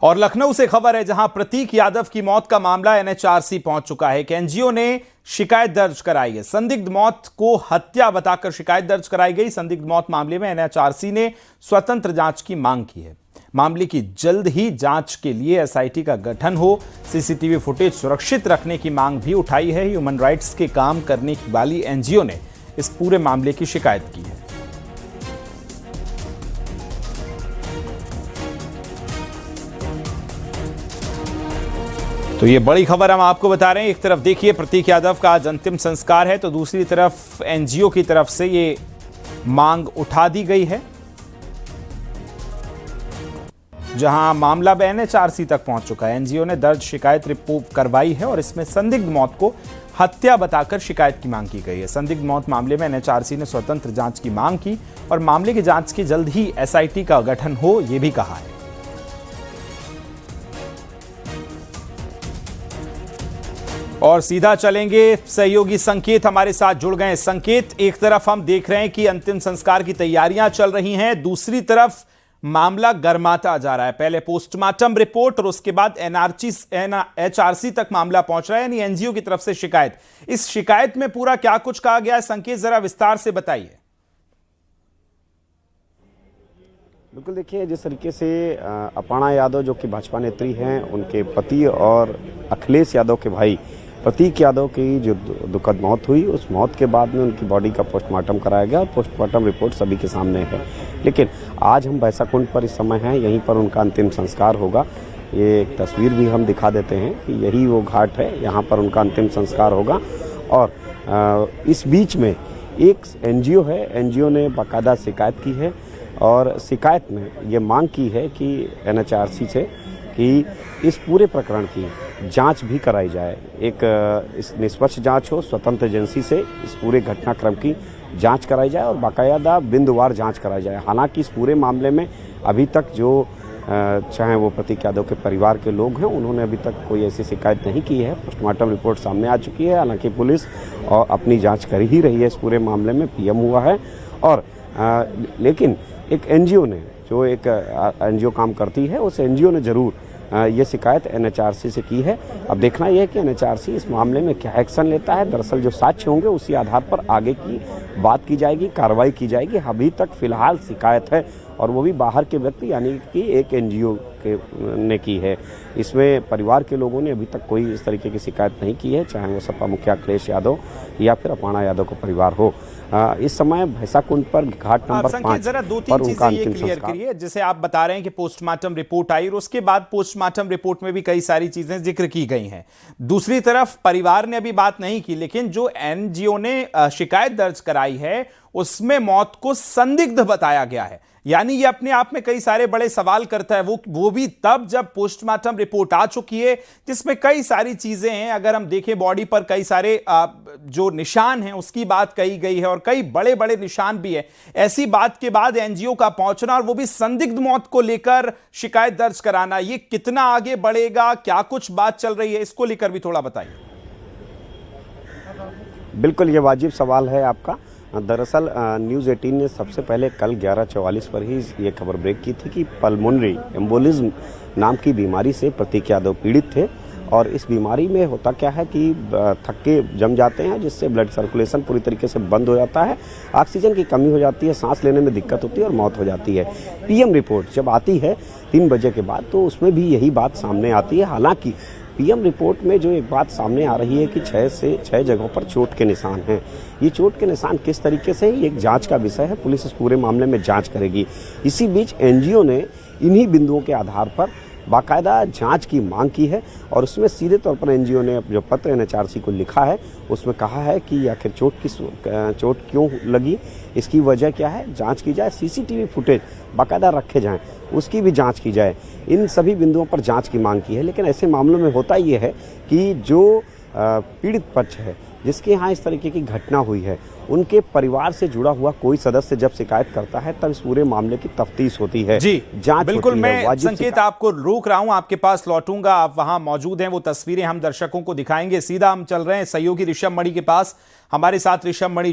और लखनऊ से खबर है, जहां प्रतीक यादव की मौत का मामला एनएचआरसी पहुंच चुका है। एक एनजीओ ने शिकायत दर्ज कराई है। संदिग्ध मौत को हत्या बताकर शिकायत दर्ज कराई गई। संदिग्ध मौत मामले में एनएचआरसी ने स्वतंत्र जांच की मांग की है। मामले की जल्द ही जांच के लिए एसआईटी का गठन हो, सीसीटीवी फुटेज सुरक्षित रखने की मांग भी उठाई है। ह्यूमन राइट्स के काम करने वाली एनजीओ ने इस पूरे मामले की शिकायत की है। तो ये बड़ी खबर हम आपको बता रहे हैं। एक तरफ देखिए प्रतीक यादव का आज अंतिम संस्कार है, तो दूसरी तरफ एनजीओ की तरफ से ये मांग उठा दी गई है, जहां मामला एनएचआरसी तक पहुंच चुका है। एनजीओ ने दर्ज शिकायत रिपोर्ट करवाई है और इसमें संदिग्ध मौत को हत्या बताकर शिकायत की मांग की गई है। संदिग्ध मौत मामले में एनएचआरसी ने स्वतंत्र जांच की मांग की और मामले की जांच की जल्द ही एसआईटी का गठन हो, यह भी कहा है। और सीधा चलेंगे, सहयोगी संकेत हमारे साथ जुड़ गए। संकेत, एक तरफ हम देख रहे हैं कि अंतिम संस्कार की तैयारियां चल रही हैं, दूसरी तरफ मामला गर्माता जा रहा है। पहले पोस्टमार्टम रिपोर्ट और उसके बाद एनएचआरसी तक मामला पहुंच रहा है, यानी एनजीओ की तरफ से शिकायत। इस शिकायत में पूरा क्या कुछ कहा गया है, संकेत जरा विस्तार से बताइए। बिल्कुल, देखिए जिस तरीके से अपर्णा यादव जो कि भाजपा नेत्री हैं, उनके पति और अखिलेश यादव के भाई प्रतीक यादव की जो दुखद मौत हुई, उस मौत के बाद में उनकी बॉडी का पोस्टमार्टम कराया गया और पोस्टमार्टम रिपोर्ट सभी के सामने है। लेकिन आज हम भैंसाकुंड पर इस समय हैं, यहीं पर उनका अंतिम संस्कार होगा। ये एक तस्वीर भी हम दिखा देते हैं कि यही वो घाट है, यहाँ पर उनका अंतिम संस्कार होगा। और इस बीच में एक एनजीओ है, एनजीओ ने बाकायदा शिकायत की है और शिकायत में ये मांग की है कि एनएचआरसी से कि इस पूरे प्रकरण की जांच भी कराई जाए। एक इस निष्पक्ष जांच हो, स्वतंत्र एजेंसी से इस पूरे घटनाक्रम की जांच कराई जाए और बाकायदा बिंदुवार जांच कराई जाए। हालांकि इस पूरे मामले में अभी तक जो चाहे वो प्रतीक यादव के परिवार के लोग हैं, उन्होंने अभी तक कोई ऐसी शिकायत नहीं की है। पोस्टमार्टम रिपोर्ट सामने आ चुकी है। हालांकि पुलिस और अपनी जाँच कर ही रही है इस पूरे मामले में, पीएम हुआ है। और लेकिन एक एनजीओ ने, जो एक एनजीओ काम करती है, उस एनजीओ ने जरूर ये शिकायत एनएचआरसी से की है। अब देखना यह है कि एनएचआरसी इस मामले में क्या एक्शन लेता है। दरअसल जो साक्ष्य होंगे उसी आधार पर आगे की बात की जाएगी, कार्रवाई की जाएगी। अभी तक फिलहाल शिकायत है और वो भी बाहर के व्यक्ति यानी कि एक एनजीओ ने की है। इसमें परिवार के लोगों ने अभी तक कोई इस तरीके की शिकायत नहीं की है, चाहे वो सपा मुखिया अखिलेश यादव या फिर अपर्णा यादव का परिवार हो। इस समय भैंसाकुंड पर घाट नंबर 5 पर उनका अंतिम संस्कार। जैसे आप बता रहे हैं कि पोस्टमार्टम रिपोर्ट आई और उसके बाद पोस्टमार्टम रिपोर्ट में भी कई सारी चीजें जिक्र की गई हैं। दूसरी तरफ परिवार ने अभी बात नहीं की, लेकिन जो एनजीओ ने शिकायत दर्ज कराई है उसमें मौत को संदिग्ध बताया गया है। यानी ये अपने आप में कई सारे बड़े सवाल करता है, वो भी तब जब पोस्टमार्टम रिपोर्ट आ चुकी है, जिसमें कई सारी चीजें हैं। अगर हम देखें बॉडी पर कई सारे जो निशान हैं उसकी बात कही गई है और कई बड़े बड़े निशान भी हैं। ऐसी बात के बाद एनजीओ का पहुंचना और वो भी संदिग्ध मौत को लेकर शिकायत दर्ज कराना, ये कितना आगे बढ़ेगा, क्या कुछ बात चल रही है, इसको लेकर भी थोड़ा बताइए। बिल्कुल, ये वाजिब सवाल है आपका। दरअसल न्यूज़ 18 ने सबसे पहले कल 11:44 पर ही ये खबर ब्रेक की थी कि पल्मोनरी एम्बोलिज्म नाम की बीमारी से प्रतीक यादव पीड़ित थे। और इस बीमारी में होता क्या है कि थक्के जम जाते हैं, जिससे ब्लड सर्कुलेशन पूरी तरीके से बंद हो जाता है, ऑक्सीजन की कमी हो जाती है, सांस लेने में दिक्कत होती है और मौत हो जाती है। पीएम रिपोर्ट जब आती है 3 बजे के बाद, तो उसमें भी यही बात सामने आती है। हालांकि पीएम रिपोर्ट में जो एक बात सामने आ रही है कि 6 जगहों पर चोट के निशान हैं। ये चोट के निशान किस तरीके से, एक जांच का विषय है। पुलिस इस पूरे मामले में जांच करेगी। इसी बीच एनजीओ ने इन्हीं बिंदुओं के आधार पर बाकायदा जांच की मांग की है और उसमें सीधे तौर पर एनजीओ ने जो पत्र एनएचआरसी को लिखा है उसमें कहा है कि आखिर चोट क्यों लगी, इसकी वजह क्या है, जांच की जाए। सीसीटीवी फुटेज बाकायदा रखे जाएं, उसकी भी जांच की जाए। इन सभी बिंदुओं पर जांच की मांग की है। लेकिन ऐसे मामलों में होता ये है कि जो पीड़ित पक्ष है, जिसके यहाँ इस तरीके की घटना हुई है, उनके परिवार से जुड़ा हुआ कोई सदस्य जब शिकायत करता है तब इस पूरे मामले की तफ्तीश होती है, जी जांच बिल्कुल होती मैं है। संकेत आपको रोक रहा हूं, आपके पास लौटूंगा, आप वहां मौजूद हैं, वो तस्वीरें हम दर्शकों को दिखाएंगे। सीधा हम चल रहे हैं सहयोगी ऋषभ मणि के पास। हमारे साथ ऋषभ मणि